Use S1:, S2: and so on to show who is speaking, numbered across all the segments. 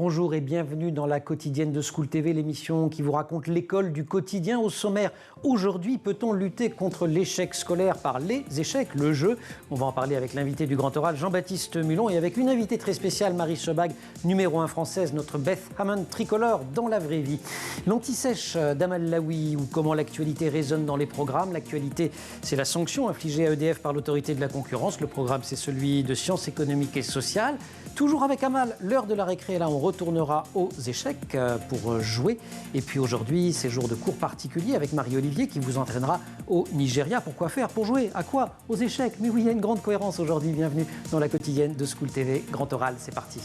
S1: Bonjour et bienvenue dans la quotidienne de School TV, l'émission qui vous raconte l'école du quotidien. Au sommaire, aujourd'hui, peut-on lutter contre l'échec scolaire par les échecs, le jeu? On va en parler avec l'invité du Grand Oral, Jean-Baptiste Mulon, et avec une invitée très spéciale, Marie Sebag, numéro 1 française, notre Beth Hammond tricolore dans la vraie vie. L'anti-sèche d'Amal Laoui, ou comment l'actualité résonne dans les programmes. L'actualité, c'est la sanction infligée à EDF par l'autorité de la concurrence. Le programme, c'est celui de sciences économiques et sociales. Toujours avec Amal, l'heure de la récré, là on retournera aux échecs pour jouer. Et puis aujourd'hui, c'est jour de cours particulier avec Marie-Olivier qui vous entraînera au Nigeria. Pourquoi faire? Pour jouer à quoi? Aux échecs. Mais oui, il y a une grande cohérence aujourd'hui. Bienvenue dans la quotidienne de School TV. Grand Oral, c'est parti.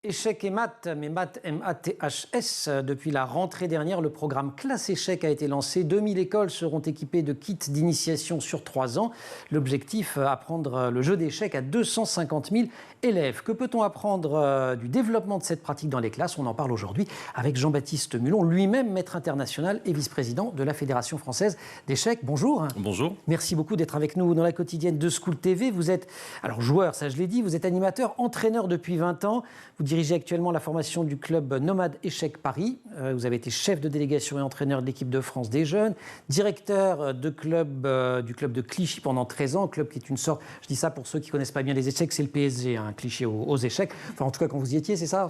S1: Échecs et maths, mais maths M-A-T-H-S. Depuis la rentrée dernière, le programme Classe Échec a été lancé. 2000 écoles seront équipées de kits d'initiation sur 3 ans. L'objectif, apprendre le jeu d'échecs à 250 000 élèves. Que peut-on apprendre du développement de cette pratique dans les classes? On en parle aujourd'hui avec Jean-Baptiste Mulon, lui-même maître international et vice-président de la Fédération française d'échecs. Bonjour.
S2: Bonjour.
S1: Merci beaucoup d'être avec nous dans la quotidienne de School TV. Vous êtes, alors joueur, ça je l'ai dit, vous êtes animateur, entraîneur depuis 20 ans. Vous dirigez actuellement la formation du club Nomade Échecs Paris. Vous avez été chef de délégation et entraîneur de l'équipe de France des jeunes, directeur du club de Clichy pendant 13 ans, club qui est une sorte, je dis ça pour ceux qui ne connaissent pas bien les échecs, c'est le PSG, hein, Clichy aux échecs. Enfin, en tout cas, quand vous y étiez, c'est ça?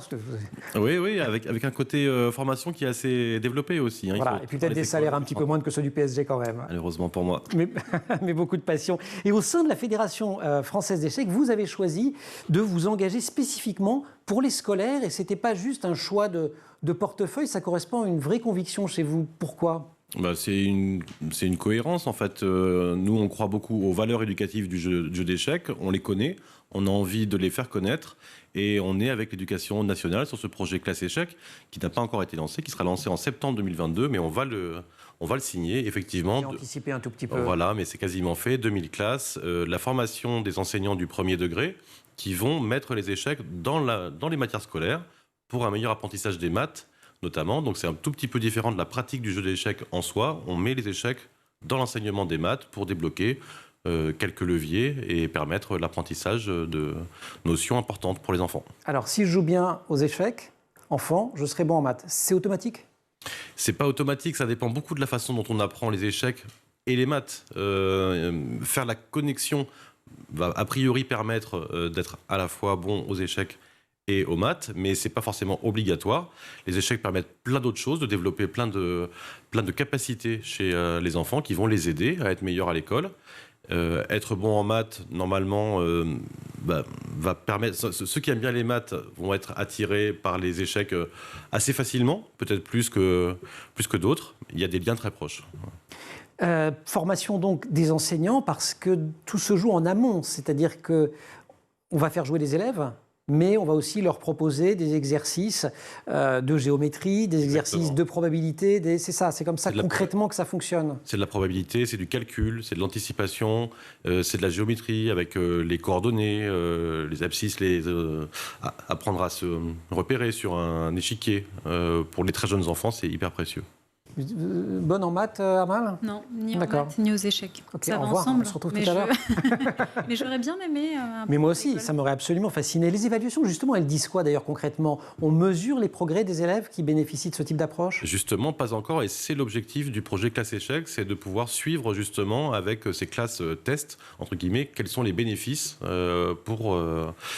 S2: Oui, avec un côté formation qui est assez développé aussi. Hein,
S1: voilà, et puis peut-être des salaires un petit peu moins que ceux du PSG quand même.
S2: Malheureusement pour moi.
S1: Mais beaucoup de passion. Et au sein de la Fédération française d'échecs, vous avez choisi de vous engager spécifiquement pour les scolaires, et ce n'était pas juste un choix de portefeuille, ça correspond à une vraie conviction chez vous. Pourquoi ?
S2: C'est une cohérence en fait. Nous, on croit beaucoup aux valeurs éducatives du jeu d'échecs, on les connaît, on a envie de les faire connaître, et on est avec l'éducation nationale sur ce projet Classe Échecs qui n'a pas encore été lancé, qui sera lancé en septembre 2022, mais on va le signer, effectivement.
S1: Anticiper un tout petit peu.
S2: Voilà, mais c'est quasiment fait, 2000 classes, la formation des enseignants du premier degré qui vont mettre les échecs dans les matières scolaires pour un meilleur apprentissage des maths, notamment. Donc c'est un tout petit peu différent de la pratique du jeu d'échecs en soi. On met les échecs dans l'enseignement des maths pour débloquer quelques leviers et permettre l'apprentissage de notions importantes pour les enfants.
S1: Alors, si je joue bien aux échecs, enfant, je serai bon en maths. C'est automatique ?
S2: C'est pas automatique, ça dépend beaucoup de la façon dont on apprend les échecs et les maths. Faire la connexion va a priori permettre d'être à la fois bon aux échecs et aux maths, mais c'est pas forcément obligatoire. Les échecs permettent plein d'autres choses, de développer plein de capacités chez les enfants qui vont les aider à être meilleurs à l'école. Être bon en maths, normalement, va permettre. Ceux qui aiment bien les maths vont être attirés par les échecs assez facilement, peut-être plus que d'autres. Il y a des liens très proches.
S1: Formation donc des enseignants, parce que tout se joue en amont, c'est-à-dire que on va faire jouer les élèves, mais on va aussi leur proposer des exercices de géométrie, des exercices de probabilité. C'est ça, c'est comme ça concrètement que ça fonctionne.
S2: C'est de la probabilité, c'est du calcul, c'est de l'anticipation, c'est de la géométrie avec les coordonnées, les abscisses, apprendre à se repérer sur un échiquier. Pour les très jeunes enfants, c'est hyper précieux.
S1: Bonne en maths, Amal?
S3: Non, ni en maths, ni aux échecs.
S1: Okay,
S3: ça va
S1: revoir,
S3: ensemble.
S1: On se retrouve tout à l'heure.
S3: Mais j'aurais bien aimé...
S1: Mais moi aussi, ça m'aurait absolument fasciné. Les évaluations, justement, elles disent quoi d'ailleurs concrètement? On mesure les progrès des élèves qui bénéficient de ce type d'approche? Justement,
S2: pas encore. Et c'est l'objectif du projet Classe Échecs, c'est de pouvoir suivre justement avec ces classes tests, entre guillemets, quels sont les bénéfices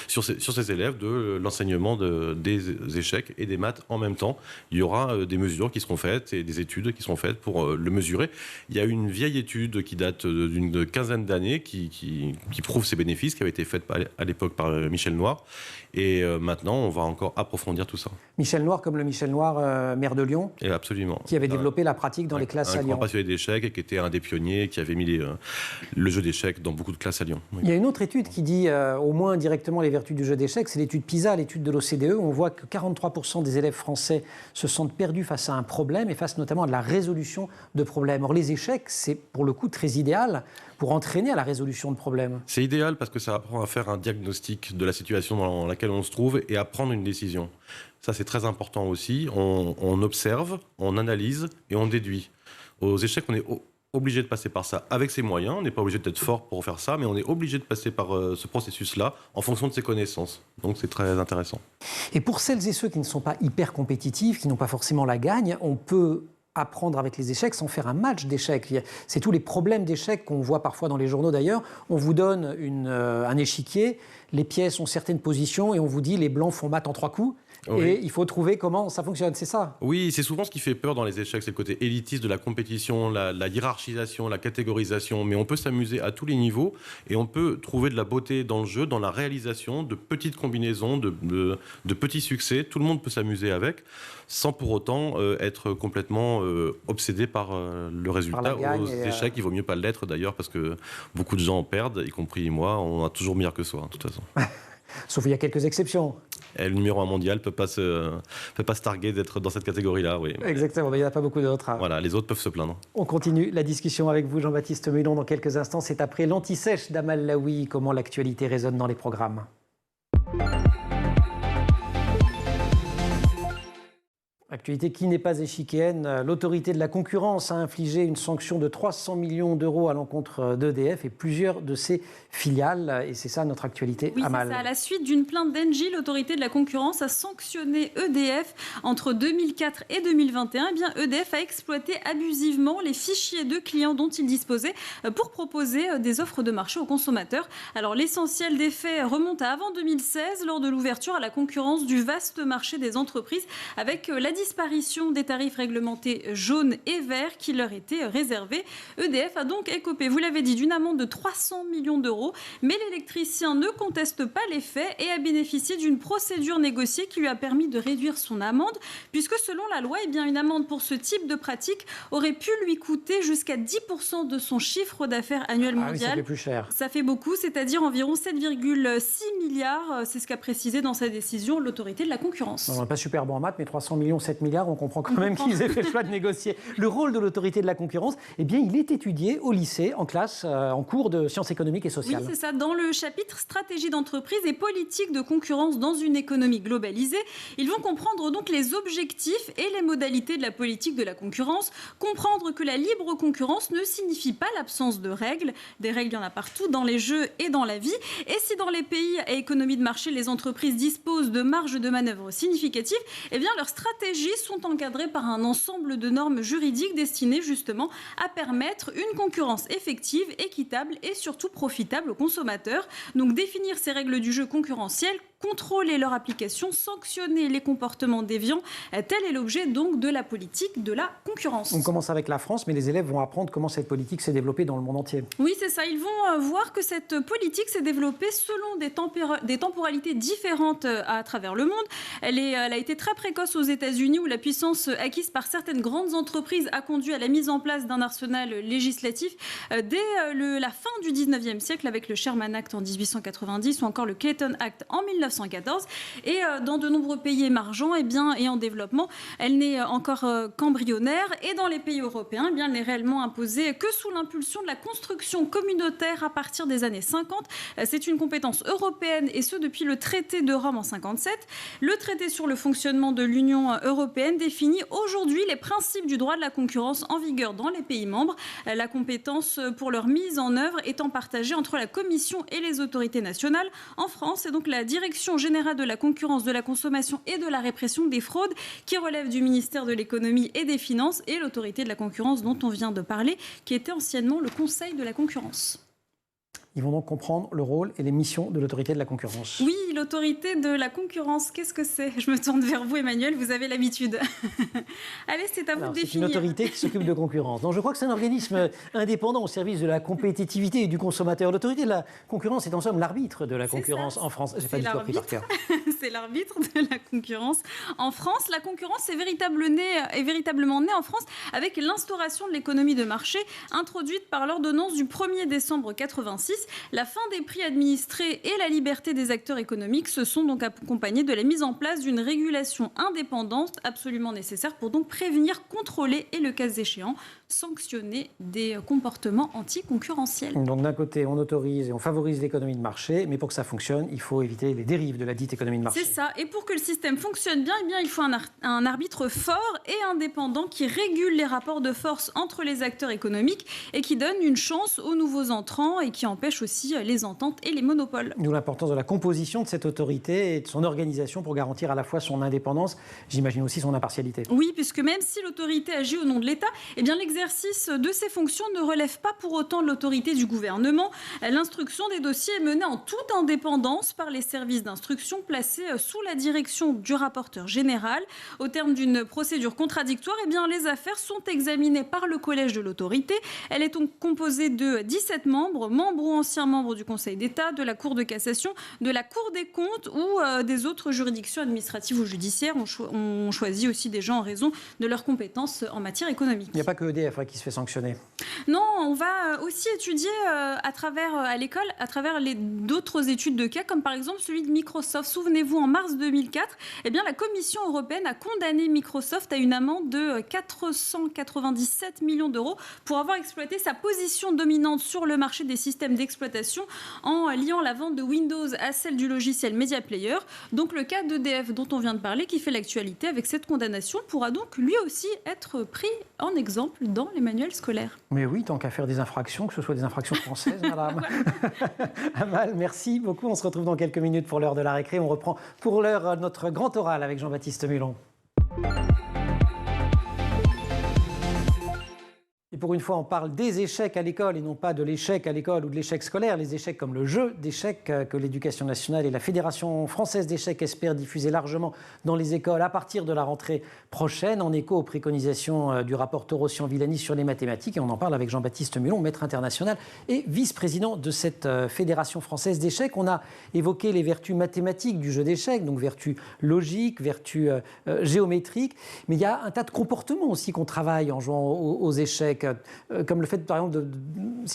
S2: sur ces élèves de l'enseignement des échecs et des maths en même temps. Il y aura des mesures qui seront faites et des études qui sont faites pour le mesurer. Il y a une vieille étude qui date d'une quinzaine d'années qui prouve ces bénéfices, qui avait été faite à l'époque par Michel Noir. Et maintenant, on va encore approfondir tout ça.
S1: Michel Noir, comme le Michel Noir, maire de Lyon,
S2: et absolument.
S1: Qui avait développé la pratique dans les classes à Lyon.
S2: Un grand passionné d'échecs et qui était un des pionniers, qui avait mis le jeu d'échecs dans beaucoup de classes à Lyon. Oui.
S1: Il y a une autre étude qui dit au moins indirectement les vertus du jeu d'échecs, c'est l'étude PISA, l'étude de l'OCDE. On voit que 43% des élèves français se sentent perdus face à un problème et face notamment à de la résolution de problèmes. Or, les échecs, c'est pour le coup très idéal pour entraîner à la résolution de problèmes.
S2: C'est idéal parce que ça apprend à faire un diagnostic de la situation dans laquelle on se trouve et à prendre une décision. Ça, c'est très important aussi. On observe, on analyse et on déduit. Aux échecs, on est obligé de passer par ça avec ses moyens. On n'est pas obligé d'être fort pour faire ça, mais on est obligé de passer par ce processus-là en fonction de ses connaissances. Donc c'est très intéressant.
S1: Et pour celles et ceux qui ne sont pas hyper compétitifs, qui n'ont pas forcément la gagne, on peut apprendre avec les échecs sans faire un match d'échecs. C'est tous les problèmes d'échecs qu'on voit parfois dans les journaux d'ailleurs. On vous donne un échiquier, les pièces ont certaines positions et on vous dit les blancs font mat en 3 coups. Oui. Et il faut trouver comment ça fonctionne, c'est ça?
S2: Oui, c'est souvent ce qui fait peur dans les échecs, c'est le côté élitiste de la compétition, la hiérarchisation, la catégorisation. Mais on peut s'amuser à tous les niveaux et on peut trouver de la beauté dans le jeu, dans la réalisation de petites combinaisons, de petits succès. Tout le monde peut s'amuser avec, sans pour autant être complètement obsédé par le résultat. Aux échecs, il vaut mieux pas l'être d'ailleurs, parce que beaucoup de gens en perdent, y compris moi. On a toujours meilleur que soi, de toute façon.
S1: Sauf qu'il y a quelques exceptions.
S2: Et le numéro 1 mondial ne peut pas se targuer d'être dans cette catégorie-là. Oui.
S1: Exactement, mais il n'y en a pas beaucoup d'autres.
S2: Voilà, les autres peuvent se plaindre.
S1: On continue la discussion avec vous, Jean-Baptiste Mulon, dans quelques instants. C'est après l'anti-sèche d'Amal Laoui. Comment l'actualité résonne dans les programmes. Actualité qui n'est pas échiquienne. L'autorité de la concurrence a infligé une sanction de 300 millions d'euros à l'encontre d'EDF et plusieurs de ses filiales. Et c'est ça notre actualité,
S3: oui,
S1: Amal.
S3: C'est ça. À la suite d'une plainte d'Engie, l'autorité de la concurrence a sanctionné EDF entre 2004 et 2021. Eh bien, EDF a exploité abusivement les fichiers de clients dont il disposait pour proposer des offres de marché aux consommateurs. Alors, l'essentiel des faits remonte à avant 2016, lors de l'ouverture à la concurrence du vaste marché des entreprises, avec la disparition des tarifs réglementés jaunes et verts qui leur étaient réservés. EDF a donc écopé, vous l'avez dit, d'une amende de 300 millions d'euros. Mais l'électricien ne conteste pas les faits et a bénéficié d'une procédure négociée qui lui a permis de réduire son amende, puisque selon la loi, eh bien, une amende pour ce type de pratique aurait pu lui coûter jusqu'à 10% de son chiffre d'affaires annuel mondial.
S1: Ah oui, ça fait plus cher.
S3: Ça fait beaucoup, c'est-à-dire environ 7,6 milliards. C'est ce qu'a précisé dans sa décision l'autorité de la concurrence.
S1: On n'est pas super bon en maths, mais 300 millions, 7 milliards, on comprend quand même qu'ils aient fait le choix de négocier. Le rôle de l'autorité de la concurrence, eh bien, il est étudié au lycée, en classe, en cours de sciences économiques et sociales.
S3: Oui, c'est ça. Dans le chapitre stratégie d'entreprise et politique de concurrence dans une économie globalisée, ils vont comprendre donc les objectifs et les modalités de la politique de la concurrence, comprendre que la libre concurrence ne signifie pas l'absence de règles. Des règles, il y en a partout, dans les jeux et dans la vie. Et si dans les pays à économie de marché, les entreprises disposent de marges de manœuvre significatives, eh bien, leurs stratégies sont encadrées par un ensemble de normes juridiques destinées justement à permettre une concurrence effective, équitable et surtout profitable aux consommateurs. Donc définir ces règles du jeu concurrentiel, contrôler leur application, sanctionner les comportements déviants, tel est l'objet donc de la politique de la concurrence.
S1: On commence avec la France, mais les élèves vont apprendre comment cette politique s'est développée dans le monde entier.
S3: Oui, c'est ça. Ils vont voir que cette politique s'est développée selon des temporalités différentes à travers le monde. Elle a été très précoce aux États-Unis, où la puissance acquise par certaines grandes entreprises a conduit à la mise en place d'un arsenal législatif dès la fin du 19e siècle, avec le Sherman Act en 1890 ou encore le Clayton Act en 1914. Et dans de nombreux pays émergents et en développement, elle n'est encore qu'embryonnaire. Et dans les pays européens, elle n'est réellement imposée que sous l'impulsion de la construction communautaire à partir des années 50. C'est une compétence européenne, et ce depuis le traité de Rome en 57. Le traité sur le fonctionnement de l'Union européenne définit aujourd'hui les principes du droit de la concurrence en vigueur dans les pays membres. La compétence pour leur mise en œuvre étant partagée entre la Commission et les autorités nationales. En France, c'est donc la Direction générale de la concurrence, de la consommation et de la répression des fraudes qui relève du ministère de l'économie et des finances, et l'autorité de la concurrence dont on vient de parler, qui était anciennement le Conseil de la concurrence.
S1: Ils vont donc comprendre le rôle et les missions de l'autorité de la concurrence.
S3: Oui, l'autorité de la concurrence, qu'est-ce que c'est? Je me tourne vers vous, Emmanuel, vous avez l'habitude. Allez, c'est à vous de définir.
S1: C'est une autorité qui s'occupe de concurrence. Donc, je crois que c'est un organisme indépendant au service de la compétitivité et du consommateur. L'autorité de la concurrence est en somme l'arbitre de la concurrence en France. J'ai pas du tout appris par cœur.
S3: C'est l'arbitre de la concurrence en France. La concurrence est véritablement née en France avec l'instauration de l'économie de marché introduite par l'ordonnance du 1er décembre 1986. La fin des prix administrés et la liberté des acteurs économiques se sont donc accompagnées de la mise en place d'une régulation indépendante absolument nécessaire pour donc prévenir, contrôler et, le cas échéant, sanctionner des comportements anticoncurrentiels.
S1: Donc d'un côté, on autorise et on favorise l'économie de marché, mais pour que ça fonctionne, il faut éviter les dérives de la dite économie de marché.
S3: C'est ça. Et pour que le système fonctionne bien, il faut un arbitre fort et indépendant qui régule les rapports de force entre les acteurs économiques et qui donne une chance aux nouveaux entrants et qui empêche aussi les ententes et les monopoles.
S1: D'où l'importance de la composition de cette autorité et de son organisation pour garantir à la fois son indépendance, j'imagine aussi son impartialité.
S3: Oui, puisque même si l'autorité agit au nom de l'État, eh bien l'exercice de ses fonctions ne relève pas pour autant de l'autorité du gouvernement. L'instruction des dossiers est menée en toute indépendance par les services d'instruction placés sous la direction du rapporteur général. Au terme d'une procédure contradictoire, eh bien les affaires sont examinées par le collège de l'autorité. Elle est donc composée de 17 membres ou anciens membres du Conseil d'État, de la Cour de cassation, de la Cour des comptes ou des autres juridictions administratives ou judiciaires. On choisit aussi des gens en raison de leurs compétences en matière économique.
S1: Il n'y a pas que EDF qui se fait sanctionner.
S3: Non, on va aussi étudier à l'école, à travers d'autres études de cas, comme par exemple celui de Microsoft. Souvenez-vous, en mars 2004, eh bien, la Commission européenne a condamné Microsoft à une amende de 497 millions d'euros pour avoir exploité sa position dominante sur le marché des systèmes d'exploitation en liant la vente de Windows à celle du logiciel Media Player. Donc le cas d'EDF dont on vient de parler, qui fait l'actualité avec cette condamnation, pourra donc lui aussi être pris en exemple dans les manuels scolaires.
S1: Mais oui, tant qu'à faire des infractions, que ce soit des infractions françaises, madame. Amal, merci beaucoup. On se retrouve dans quelques minutes pour l'heure de la récré. On reprend pour l'heure notre grand oral avec Jean-Baptiste Mulon. Et pour une fois, on parle des échecs à l'école et non pas de l'échec à l'école ou de l'échec scolaire. Les échecs comme le jeu d'échecs que l'Éducation nationale et la Fédération française d'échecs espèrent diffuser largement dans les écoles à partir de la rentrée prochaine, en écho aux préconisations du rapport Torossian-Villani sur les mathématiques. Et on en parle avec Jean-Baptiste Mulon, maître international et vice-président de cette Fédération française d'échecs. On a évoqué les vertus mathématiques du jeu d'échecs, donc vertus logiques, vertus géométriques. Mais il y a un tas de comportements aussi qu'on travaille en jouant aux échecs. Comme le fait, par exemple,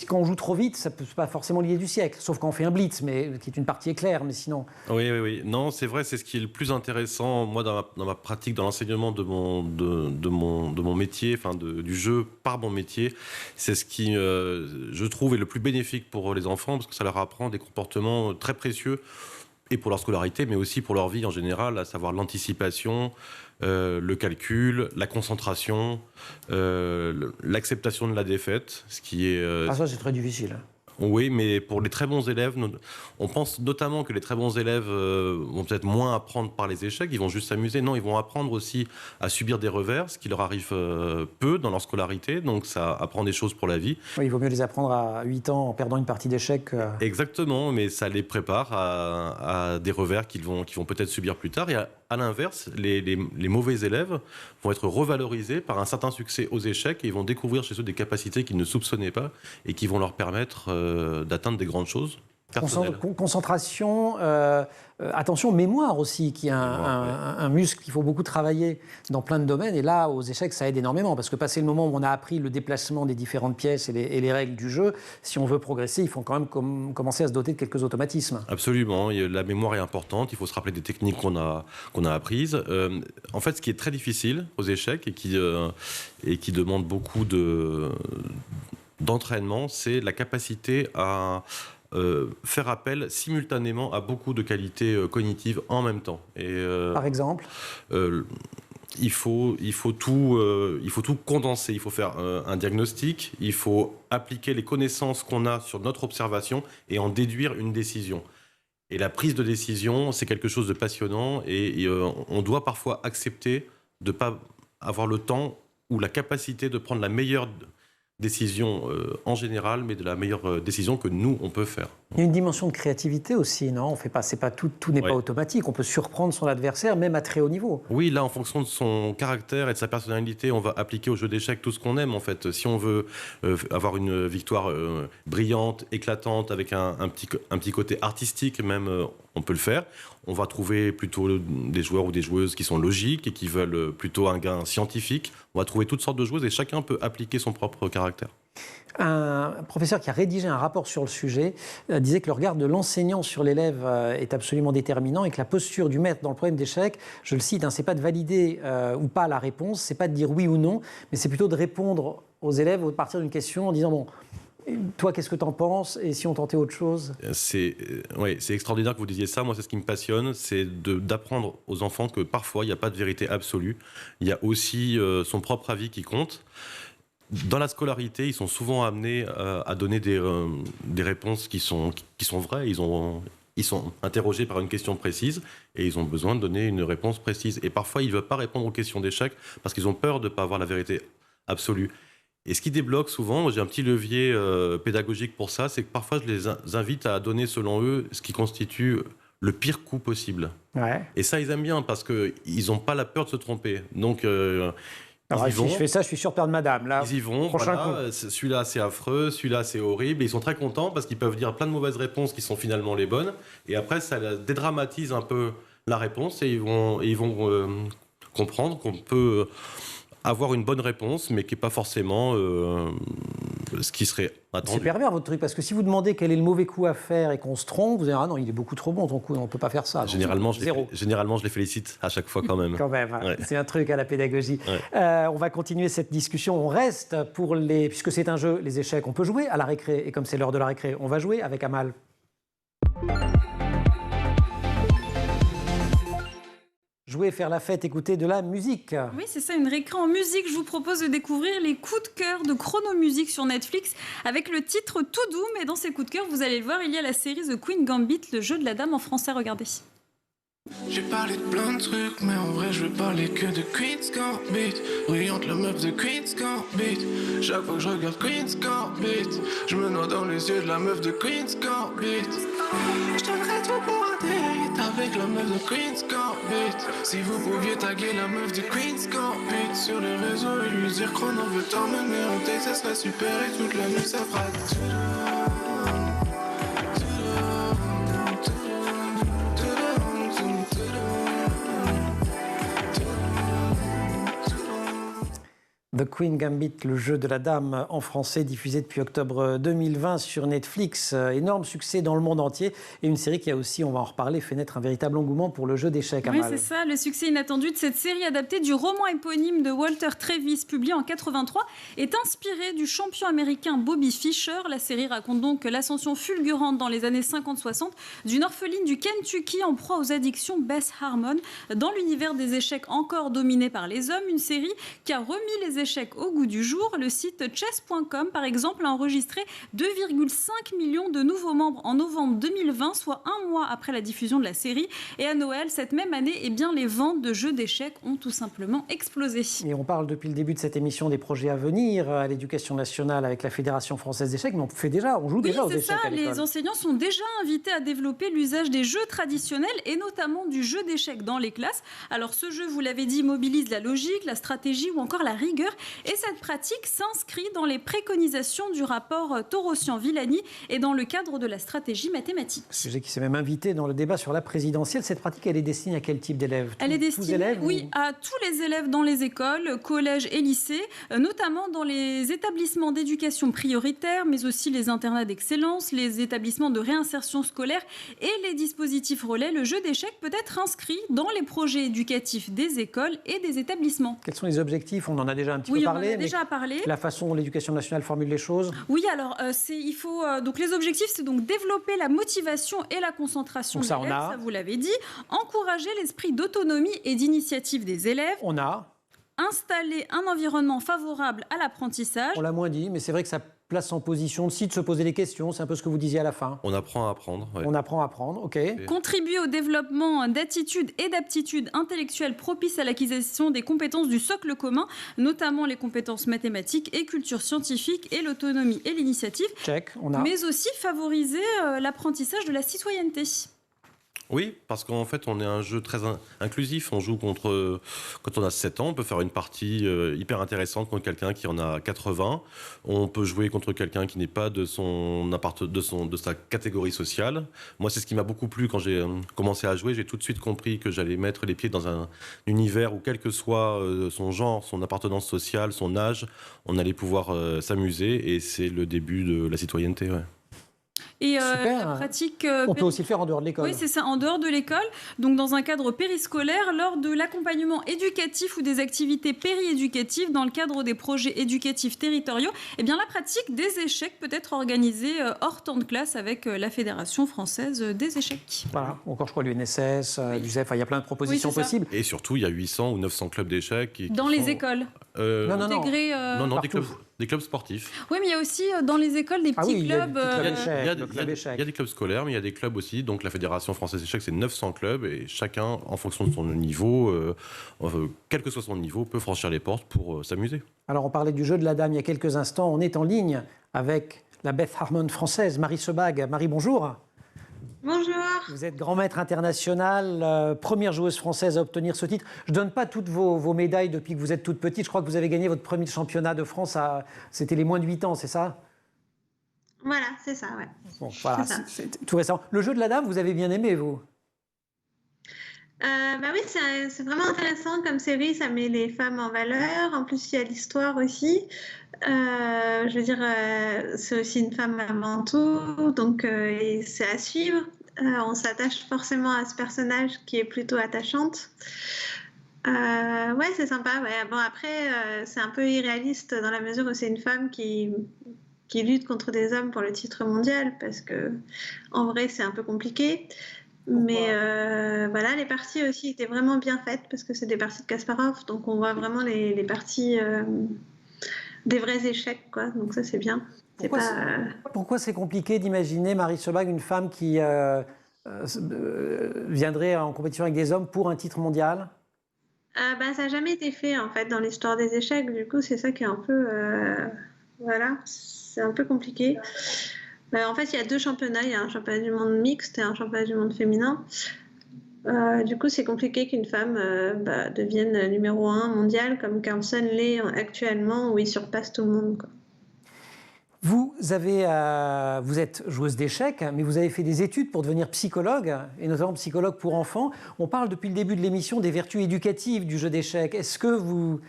S1: quand on joue trop vite, ça ne peut pas forcément lier du siècle, sauf quand on fait un blitz, mais qui est une partie éclair, mais sinon...
S2: Oui. Non, c'est vrai, c'est ce qui est le plus intéressant, moi, dans ma pratique, dans l'enseignement de mon métier, enfin, du jeu par mon métier. C'est ce qui, je trouve, est le plus bénéfique pour les enfants, parce que ça leur apprend des comportements très précieux, et pour leur scolarité, mais aussi pour leur vie en général, à savoir l'anticipation, le calcul, la concentration, l'acceptation de la défaite, ce qui est...
S1: ça, c'est très difficile.
S2: Oui, mais pour les très bons élèves, on pense notamment que les très bons élèves vont peut-être moins apprendre par les échecs, ils vont juste s'amuser. Non, ils vont apprendre aussi à subir des revers, ce qui leur arrive peu dans leur scolarité, donc ça apprend des choses pour la vie.
S1: Oui, il vaut mieux les apprendre à 8 ans en perdant une partie d'échecs.
S2: Exactement, mais ça les prépare à des revers qu'ils vont peut-être subir plus tard. Et à l'inverse, les mauvais élèves vont être revalorisés par un certain succès aux échecs et ils vont découvrir chez eux des capacités qu'ils ne soupçonnaient pas et qui vont leur permettre d'atteindre des grandes choses.
S1: Concentration, attention, mémoire aussi, qui est un muscle qu'il faut beaucoup travailler dans plein de domaines. Et là, aux échecs, ça aide énormément, parce que passé le moment où on a appris le déplacement des différentes pièces et les règles du jeu, si on veut progresser, il faut quand même commencer à se doter de quelques automatismes.
S2: Absolument, la mémoire est importante, il faut se rappeler des techniques qu'on a apprises. En fait, ce qui est très difficile aux échecs et qui demande beaucoup d'entraînement, c'est la capacité à faire appel simultanément à beaucoup de qualités cognitives en même temps.
S1: Par exemple
S2: il faut tout condenser. Il faut faire un diagnostic, il faut appliquer les connaissances qu'on a sur notre observation et en déduire une décision. Et la prise de décision, c'est quelque chose de passionnant et on doit parfois accepter de ne pas avoir le temps ou la capacité de prendre la meilleure décision en général, mais de la meilleure décision que nous, on peut faire.
S1: Il y a une dimension de créativité aussi, non ? Tout n'est pas automatique. On peut surprendre son adversaire, même à très haut niveau.
S2: Oui, là, en fonction de son caractère et de sa personnalité, on va appliquer au jeu d'échecs tout ce qu'on aime, en fait. Si on veut avoir une victoire brillante, éclatante, avec un petit côté artistique, même, on peut le faire. On va trouver plutôt des joueurs ou des joueuses qui sont logiques et qui veulent plutôt un gain scientifique. On va trouver toutes sortes de joueuses et chacun peut appliquer son propre caractère.
S1: Un professeur qui a rédigé un rapport sur le sujet disait que le regard de l'enseignant sur l'élève est absolument déterminant et que la posture du maître dans le problème d'échec, je le cite, c'est pas de valider ou pas la réponse, c'est pas de dire oui ou non, mais c'est plutôt de répondre aux élèves à partir d'une question en disant bon, toi, qu'est-ce que tu en penses? Et si on tentait autre chose?
S2: C'est extraordinaire que vous disiez ça. Moi, c'est ce qui me passionne, c'est d'apprendre aux enfants que parfois, il n'y a pas de vérité absolue. Il y a aussi son propre avis qui compte. Dans la scolarité, ils sont souvent amenés à donner des réponses qui sont vraies. Ils sont interrogés par une question précise et ils ont besoin de donner une réponse précise. Et parfois, ils ne veulent pas répondre aux questions d'échec parce qu'ils ont peur de ne pas avoir la vérité absolue. Et ce qui débloque souvent, j'ai un petit levier pédagogique pour ça, c'est que parfois je les invite à donner selon eux ce qui constitue le pire coup possible.
S1: Ouais.
S2: Et ça, ils aiment bien parce qu'ils n'ont pas la peur de se tromper. Donc,
S1: alors, si je fais ça, je suis sûr de perdre madame. Là,
S2: ils y vont,
S1: prochain
S2: voilà, celui-là c'est affreux, celui-là c'est horrible. Et ils sont très contents parce qu'ils peuvent dire plein de mauvaises réponses qui sont finalement les bonnes. Et après, ça dédramatise un peu la réponse et ils vont comprendre qu'on peut avoir une bonne réponse, mais qui n'est pas forcément ce qui serait attendu.
S1: C'est pervers votre truc, parce que si vous demandez quel est le mauvais coup à faire et qu'on se trompe, vous allez dire ah non, il est beaucoup trop bon ton coup, on ne peut pas faire ça.
S2: Généralement, je les félicite à chaque fois quand même.
S1: Quand même,
S2: ouais.
S1: C'est un truc à la pédagogie.
S2: Ouais.
S1: On va continuer cette discussion. On reste puisque c'est un jeu, les échecs, on peut jouer à la récré. Et comme c'est l'heure de la récré, on va jouer avec Amal. Jouer, faire la fête, écouter de la musique.
S3: Oui, c'est ça, une récré en musique. Je vous propose de découvrir les coups de cœur de Chronomusique sur Netflix avec le titre tout doux. Mais dans ces coups de cœur, vous allez le voir, il y a la série The Queen Gambit, le jeu de la dame en français. Regardez.
S4: J'ai parlé de plein de trucs, mais en vrai je veux parler que de Queen's Gambit. Brillante la meuf de Queen's Gambit. Chaque fois que je regarde Queen's Gambit, je me noie dans les yeux de la meuf de Queen's Gambit. Je donnerais tout pour un date avec la meuf de Queen's Gambit. Si vous pouviez taguer la meuf de Queen's Gambit sur les réseaux et lui dire Chrono veut t'emmener en date, ça serait super et toute la nuit ça fera
S1: The Queen Gambit, le jeu de la dame en français, diffusé depuis octobre 2020 sur Netflix. Énorme succès dans le monde entier. Et une série qui a aussi, on va en reparler, fait naître un véritable engouement pour le jeu d'échecs.
S3: Oui, c'est ça, le succès inattendu de cette série adaptée du roman éponyme de Walter Travis, publié en 83, est inspiré du champion américain Bobby Fischer. La série raconte donc l'ascension fulgurante dans les années 50-60 d'une orpheline du Kentucky en proie aux addictions, Beth Harmon. Dans l'univers des échecs encore dominé par les hommes, une série qui a remis les échecs au goût du jour. Le site chess.com, par exemple, a enregistré 2,5 millions de nouveaux membres en novembre 2020, soit un mois après la diffusion de la série. Et à Noël, cette même année, eh bien, les ventes de jeux d'échecs ont tout simplement explosé.
S1: Et on parle depuis le début de cette émission des projets à venir à l'Éducation nationale avec la Fédération française d'échecs, mais on joue déjà aux échecs à l'école.
S3: Les enseignants sont déjà invités à développer l'usage des jeux traditionnels et notamment du jeu d'échecs dans les classes. Alors ce jeu, vous l'avez dit, mobilise la logique, la stratégie ou encore la rigueur. Et cette pratique s'inscrit dans les préconisations du rapport Torossian-Villani et dans le cadre de la stratégie mathématique.
S1: Sujet qui s'est même invité dans le débat sur la présidentielle. Cette pratique, elle est destinée à quel type d'élèves?
S3: Elle est destinée, à tous les élèves dans les écoles, collèges et lycées, notamment dans les établissements d'éducation prioritaire, mais aussi les internats d'excellence, les établissements de réinsertion scolaire et les dispositifs relais. Le jeu d'échecs peut être inscrit dans les projets éducatifs des écoles et des établissements.
S1: Quels sont les objectifs? On en a déjà un petit peu parlé.
S3: On en a déjà parlé.
S1: La façon dont l'Éducation nationale formule les choses.
S3: Oui, alors donc les objectifs, c'est donc développer la motivation et la concentration des élèves, ça vous l'avez dit, encourager l'esprit d'autonomie et d'initiative des élèves.
S1: On a
S3: installer un environnement favorable à l'apprentissage.
S1: On l'a moins dit, mais c'est vrai que ça place en position aussi de se poser des questions. C'est un peu ce que vous disiez à la fin.
S2: On apprend à apprendre. Ouais.
S1: On apprend à apprendre, ok.
S3: Contribuer au développement d'attitudes et d'aptitudes intellectuelles propices à l'acquisition des compétences du socle commun, notamment les compétences mathématiques et culture scientifique et l'autonomie et l'initiative.
S1: Check, on a.
S3: Mais aussi favoriser l'apprentissage de la citoyenneté.
S2: Oui, parce qu'en fait, on est un jeu très inclusif. On joue contre... Quand on a 7 ans, on peut faire une partie hyper intéressante contre quelqu'un qui en a 80. On peut jouer contre quelqu'un qui n'est pas de sa catégorie sociale. Moi, c'est ce qui m'a beaucoup plu quand j'ai commencé à jouer. J'ai tout de suite compris que j'allais mettre les pieds dans un univers où, quel que soit son genre, son appartenance sociale, son âge, on allait pouvoir s'amuser. Et c'est le début de la citoyenneté, ouais.
S3: Et
S1: Super.
S3: la pratique...
S1: On peut aussi le faire en dehors de l'école.
S3: Oui, c'est ça, en dehors de l'école, donc dans un cadre périscolaire, lors de l'accompagnement éducatif ou des activités périéducatives dans le cadre des projets éducatifs territoriaux, eh bien la pratique des échecs peut être organisée hors temps de classe avec la Fédération française des échecs.
S1: Voilà, encore je crois l'UNSS, l'USEF, il y a plein de propositions
S3: c'est ça.
S1: possibles.
S2: Et surtout, il y a 800 ou 900 clubs d'échecs.
S3: Dans les écoles.
S1: Non,
S3: Intégrés,
S2: Non,
S1: Partout.
S2: des clubs sportifs.
S3: Oui, mais il y a aussi dans les écoles des petits
S1: il y a
S3: clubs.
S1: des petits clubs
S2: Il y a-
S1: d'échecs,
S2: il y a-
S1: le
S2: il y a-
S1: club échecs.
S2: il y a des clubs scolaires, mais il y a des clubs aussi. Donc la Fédération française d'échecs, c'est 900 clubs et chacun, en fonction de son niveau, quel que soit son niveau, peut franchir les portes pour s'amuser.
S1: Alors, on parlait du jeu de la dame il y a quelques instants. On est en ligne avec la Beth Harmon française, Marie Sebag. Marie, bonjour.
S5: Bonjour.
S1: Vous êtes grand maître international, première joueuse française à obtenir ce titre. Je ne donne pas toutes vos médailles depuis que vous êtes toute petite. Je crois que vous avez gagné votre premier championnat de France, c'était les moins de 8 ans, c'est ça?
S5: Voilà, c'est ça, ouais.
S1: Bon, voilà,
S5: C'est ça.
S1: c'est tout récent. Le jeu de la dame, vous avez bien aimé, vous?
S5: Bah oui, c'est vraiment intéressant comme série, ça met les femmes en valeur. En plus, il y a l'histoire aussi. Je veux dire, c'est aussi une femme avant tout, donc et c'est à suivre. On s'attache forcément à ce personnage qui est plutôt attachante. Ouais, c'est sympa. Ouais. Bon, après, c'est un peu irréaliste dans la mesure où c'est une femme qui lutte contre des hommes pour le titre mondial, parce que en vrai, c'est un peu compliqué. Mais voilà, les parties aussi étaient vraiment bien faites parce que c'est des parties de Kasparov, donc on voit vraiment les parties des vrais échecs, quoi. Donc ça, c'est bien.
S1: Pourquoi c'est compliqué d'imaginer, Marie Sebag, une femme qui viendrait en compétition avec des hommes pour un titre mondial?
S5: Bah, ça n'a jamais été fait, en fait, dans l'histoire des échecs. Du coup, c'est ça qui est un peu... voilà, c'est un peu compliqué. En fait, il y a 2 championnats. Il y a un championnat du monde mixte et un championnat du monde féminin. Du coup, c'est compliqué qu'une femme devienne numéro 1 mondial comme Carlsen l'est actuellement, où il surpasse tout le monde, quoi.
S1: Vous êtes joueuse d'échecs, mais vous avez fait des études pour devenir psychologue, et notamment psychologue pour enfants. On parle depuis le début de l'émission des vertus éducatives du jeu d'échecs. Est-ce que vous,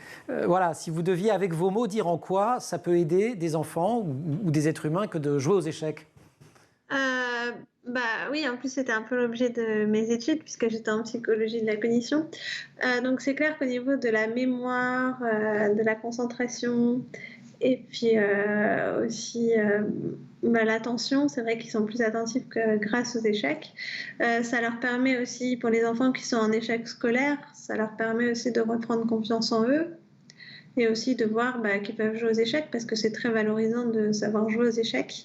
S1: si vous deviez avec vos mots dire en quoi ça peut aider des enfants ou des êtres humains que de jouer aux échecs?
S5: Oui, en plus c'était un peu l'objet de mes études puisque j'étais en psychologie de la cognition. Donc c'est clair qu'au niveau de la mémoire, de la concentration et puis aussi l'attention, c'est vrai qu'ils sont plus attentifs que grâce aux échecs. Ça leur permet aussi, pour les enfants qui sont en échec scolaire, ça leur permet aussi de reprendre confiance en eux et aussi de voir qu'ils peuvent jouer aux échecs parce que c'est très valorisant de savoir jouer aux échecs.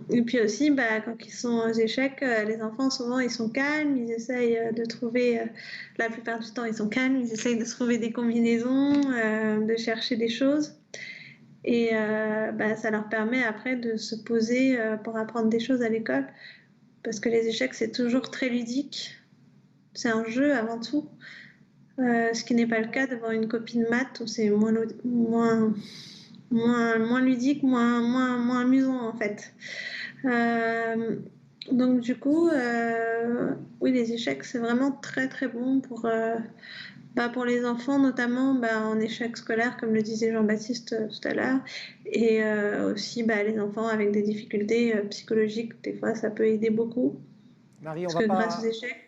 S5: Et puis aussi, quand ils sont aux échecs, les enfants, souvent, ils sont calmes, ils essayent de trouver, la plupart du temps, ils sont calmes, ils essayent de trouver des combinaisons, de chercher des choses. Et ça leur permet après de se poser pour apprendre des choses à l'école. Parce que les échecs, c'est toujours très ludique. C'est un jeu avant tout. Ce qui n'est pas le cas devant une copie de maths où c'est moins ludique, moins amusant en fait. Donc du coup, oui, les échecs c'est vraiment très très bon pour les enfants, notamment en échec scolaire, comme le disait Jean-Baptiste tout à l'heure, et aussi les enfants avec des difficultés psychologiques, des fois ça peut aider beaucoup.
S1: Marie,
S5: parce que grâce aux échecs.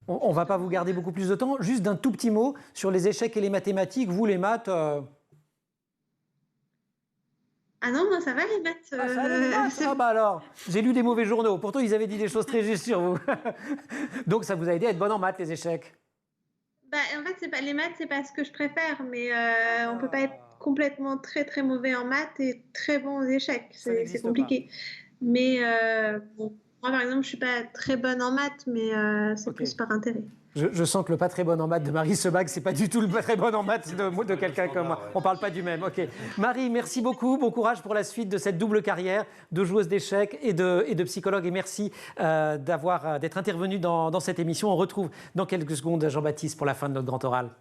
S1: On ne va pas vous garder beaucoup plus de temps, juste d'un tout petit mot sur les échecs et les mathématiques. Vous, les maths...
S5: Ah non, moi ça va les maths.
S1: ça va, les maths. Alors, j'ai lu des mauvais journaux. Pourtant, ils avaient dit des choses très justes sur vous. Donc, ça vous a aidé à être bonne en maths, les échecs?
S5: En fait, les maths, c'est pas ce que je préfère, mais on peut pas être complètement très très mauvais en maths et très bon aux échecs. C'est compliqué. Mais moi, par exemple, je suis pas très bonne en maths, mais c'est plus par intérêt.
S1: Je sens que le pas très bon en maths de Marie Sebag, c'est pas du tout le pas très bon en maths de quelqu'un comme moi. On parle pas du même. Ok. Marie, merci beaucoup. Bon courage pour la suite de cette double carrière de joueuse d'échecs et de psychologue. Et merci d'être intervenue dans cette émission. On retrouve dans quelques secondes Jean-Baptiste pour la fin de notre grand oral.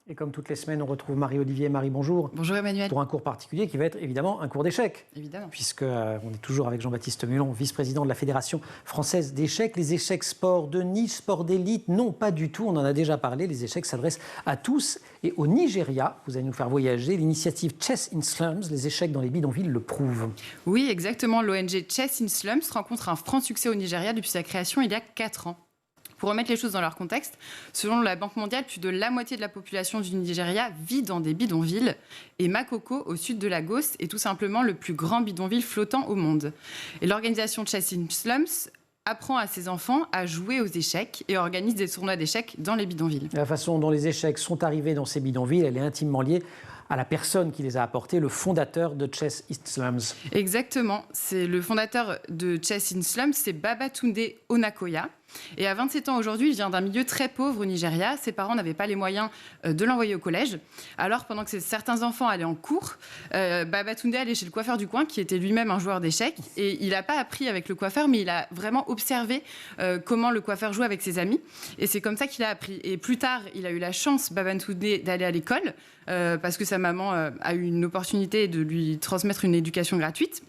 S1: Et comme toutes les semaines, on retrouve Marie-Olivier. Marie, bonjour.
S6: Bonjour Emmanuel.
S1: Pour un cours particulier qui va être évidemment un cours d'échecs.
S6: Évidemment.
S1: Puisque on est toujours avec Jean-Baptiste Mulon, vice-président de la Fédération française d'échecs. Les échecs sport de niche, sport d'élite, non pas du tout, on en a déjà parlé. Les échecs s'adressent à tous. Et au Nigeria, vous allez nous faire voyager, l'initiative Chess in Slums, les échecs dans les bidonvilles, le prouve.
S6: Oui, exactement. L'ONG Chess in Slums rencontre un franc succès au Nigeria depuis sa création il y a 4 ans. Pour remettre les choses dans leur contexte, selon la Banque mondiale, plus de la moitié de la population du Nigeria vit dans des bidonvilles. Et Makoko, au sud de Lagos, est tout simplement le plus grand bidonville flottant au monde. Et l'organisation Chess in Slums apprend à ses enfants à jouer aux échecs et organise des tournois d'échecs dans les bidonvilles.
S1: La façon dont les échecs sont arrivés dans ces bidonvilles, elle est intimement liée à la personne qui les a apportés, le fondateur de Chess in Slums.
S6: Exactement. C'est le fondateur de Chess in Slums, c'est Babatunde Onakoya. Et à 27 ans aujourd'hui, il vient d'un milieu très pauvre au Nigeria. Ses parents n'avaient pas les moyens de l'envoyer au collège. Alors, pendant que certains enfants allaient en cours, Babatunde allait chez le coiffeur du coin, qui était lui-même un joueur d'échecs. Et il n'a pas appris avec le coiffeur, mais il a vraiment observé comment le coiffeur jouait avec ses amis. Et c'est comme ça qu'il a appris. Et plus tard, il a eu la chance, Babatunde, d'aller à l'école, parce que sa maman a eu une opportunité de lui transmettre une éducation gratuite.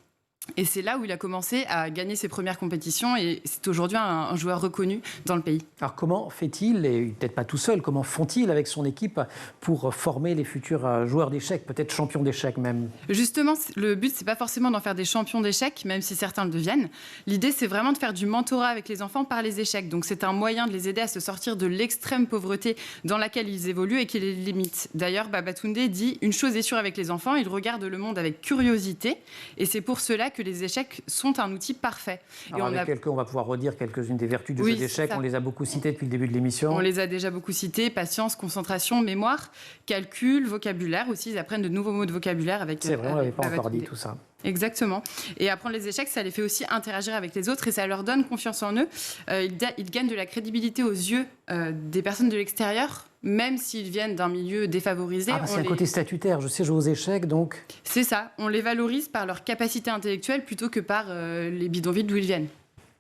S6: Et c'est là où il a commencé à gagner ses premières compétitions et c'est aujourd'hui un joueur reconnu dans le pays.
S1: Alors comment fait-il, et peut-être pas tout seul, comment font-ils avec son équipe pour former les futurs joueurs d'échecs, peut-être champions d'échecs même?
S6: Justement, le but, c'est pas forcément d'en faire des champions d'échecs, même si certains le deviennent. L'idée, c'est vraiment de faire du mentorat avec les enfants par les échecs. Donc c'est un moyen de les aider à se sortir de l'extrême pauvreté dans laquelle ils évoluent et qui les limite. D'ailleurs, Babatunde dit « Une chose est sûre avec les enfants, ils regardent le monde avec curiosité et c'est pour cela que les échecs sont un outil parfait. »
S1: Alors on va pouvoir redire quelques-unes des vertus du jeu d'échecs. On les a beaucoup citées depuis le début de l'émission.
S6: On les a déjà beaucoup citées. Patience, concentration, mémoire, calcul, vocabulaire aussi. Ils apprennent de nouveaux mots de vocabulaire avec...
S1: C'est vrai, on n'avait pas encore dit tout ça.
S6: Exactement. Et apprendre les échecs, ça les fait aussi interagir avec les autres et ça leur donne confiance en eux. Ils gagnent de la crédibilité aux yeux des personnes de l'extérieur, même s'ils viennent d'un milieu défavorisé.
S1: C'est un côté statutaire, je sais jouer aux échecs, donc...
S6: C'est ça, on les valorise par leur capacité intellectuelle plutôt que par les bidonvilles d'où ils viennent.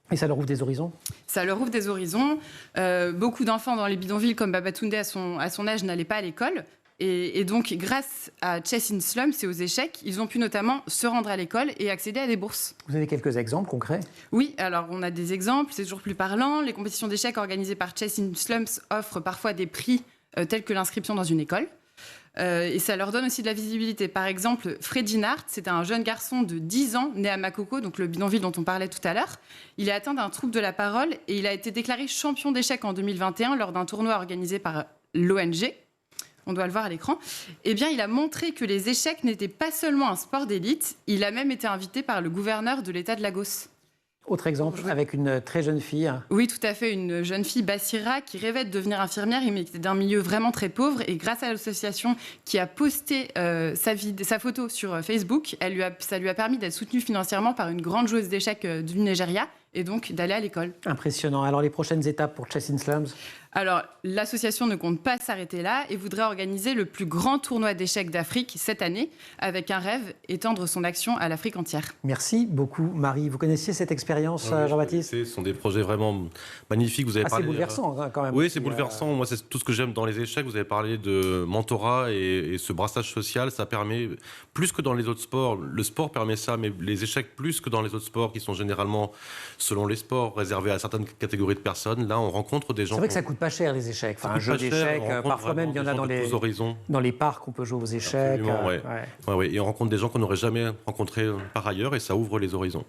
S1: Et ça leur ouvre des horizons?
S6: Ça leur ouvre des horizons. Beaucoup d'enfants dans les bidonvilles, comme Babatunde à son âge, n'allaient pas à l'école. Et donc, grâce à Chess in Slums et aux échecs, ils ont pu notamment se rendre à l'école et accéder à des bourses.
S1: Vous avez quelques exemples concrets?
S6: Oui, alors on a des exemples, c'est toujours plus parlant. Les compétitions d'échecs organisées par Chess in Slums offrent parfois des prix tels que l'inscription dans une école. Et ça leur donne aussi de la visibilité. Par exemple, Freddy Nart, c'est un jeune garçon de 10 ans, né à Makoko, donc le bidonville dont on parlait tout à l'heure. Il est atteint d'un trouble de la parole et il a été déclaré champion d'échecs en 2021 lors d'un tournoi organisé par l'ONG. On doit le voir à l'écran. Eh bien, il a montré que les échecs n'étaient pas seulement un sport d'élite. Il a même été invité par le gouverneur de l'État de Lagos.
S1: Autre exemple, avec une très jeune fille.
S6: Oui, tout à fait. Une jeune fille, Bassira, qui rêvait de devenir infirmière, mais qui était d'un milieu vraiment très pauvre. Et grâce à l'association qui a posté sa photo sur Facebook, ça lui a permis d'être soutenue financièrement par une grande joueuse d'échecs du Nigeria et donc d'aller à l'école.
S1: Impressionnant. Alors, les prochaines étapes pour Chess in Slums?
S6: Alors, l'association ne compte pas s'arrêter là et voudrait organiser le plus grand tournoi d'échecs d'Afrique cette année, avec un rêve, étendre son action à l'Afrique entière.
S1: Merci beaucoup, Marie. Vous connaissiez cette expérience, Jean-Baptiste?
S2: Ce sont des projets vraiment magnifiques. Vous avez parlé,
S1: c'est bouleversant, quand même.
S2: Oui, c'est bouleversant. Moi, c'est tout ce que j'aime dans les échecs. Vous avez parlé de mentorat et ce brassage social, ça permet, plus que dans les autres sports, le sport permet ça, mais les échecs plus que dans les autres sports qui sont généralement, selon les sports, réservés à certaines catégories de personnes. Là, on rencontre des gens...
S1: C'est vrai que ça coûte pas cher, les échecs. Enfin, un jeu d'échecs, parfois même, il y en a dans les parcs, on peut jouer aux échecs.
S2: Ouais. Et on rencontre des gens qu'on n'aurait jamais rencontrés par ailleurs, et ça ouvre les horizons.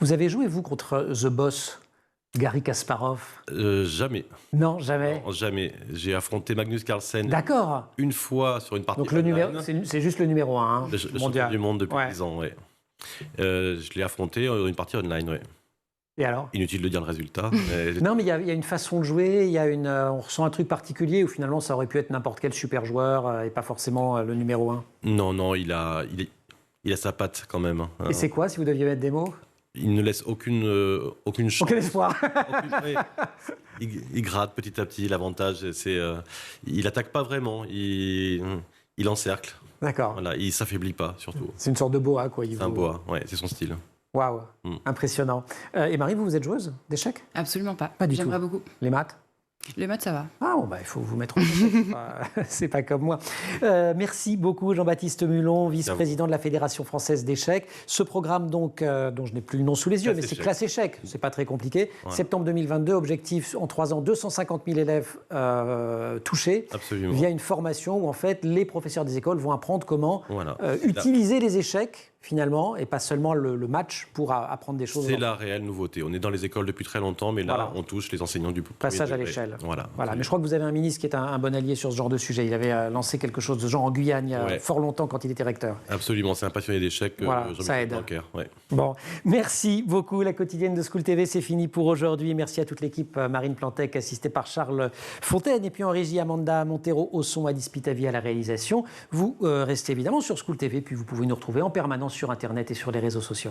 S1: Vous avez joué, vous, contre The Boss, Garry Kasparov?
S2: Jamais.
S1: Non, jamais.
S2: Non, jamais. J'ai affronté Magnus Carlsen.
S1: D'accord.
S2: Une fois sur une partie.
S1: Donc c'est juste le numéro 1
S2: le champion du monde depuis 10 ans, ouais. Je l'ai affronté dans une partie online, ouais.
S1: Et alors?
S2: Inutile de dire le résultat.
S1: Non, mais il y a une façon de jouer, on ressent un truc particulier où finalement ça aurait pu être n'importe quel super joueur et pas forcément le numéro 1.
S2: Non, il a sa patte quand même.
S1: Et c'est quoi, si vous deviez mettre des mots?
S2: Il ne laisse aucune chance.
S1: Aucun espoir.
S2: Il gratte petit à petit. L'avantage, c'est il attaque pas vraiment. Il encercle.
S1: D'accord.
S2: Voilà, il s'affaiblit pas, surtout.
S1: C'est une sorte de boa, quoi.
S2: C'est un boa, ouais, c'est son style.
S1: Waouh, impressionnant. Et Marie, vous êtes joueuse d'échecs?
S6: Absolument pas.
S1: Pas du tout.
S6: J'aimerais beaucoup.
S1: Les maths?
S6: Les maths, ça va.
S1: Ah bon, il faut vous mettre au c'est pas comme moi. Merci beaucoup Jean-Baptiste Mulon, vice-président de la Fédération française d'échecs. Ce programme donc, dont je n'ai plus le nom sous les yeux, mais c'est Classe Échecs, c'est pas très compliqué. Ouais. Septembre 2022, objectif en 3 ans, 250 000 élèves touchés.
S2: Absolument.
S1: Via une formation où en fait les professeurs des écoles vont apprendre comment utiliser les échecs finalement, et pas seulement le match pour apprendre des choses.
S2: C'est la réelle nouveauté. On est dans les écoles depuis très longtemps, mais là, on touche les enseignants du premier
S1: passage à l'échelle. Voilà. Mais je crois que vous avez un ministre qui est un bon allié sur ce genre de sujet. Il avait lancé quelque chose de genre en Guyane il y a fort longtemps quand il était recteur.
S2: Absolument, c'est un passionné d'échecs.
S1: Ça aide.
S2: Blanquer,
S1: Bon, merci beaucoup. La quotidienne de School TV, c'est fini pour aujourd'hui. Merci à toute l'équipe. Marine Plantec, assistée par Charles Fontaine, et puis en régie, Amanda Montero au son, Adis Pitavi à la réalisation. Vous restez évidemment sur School TV, puis vous pouvez nous retrouver en permanence sur Internet et sur les réseaux sociaux.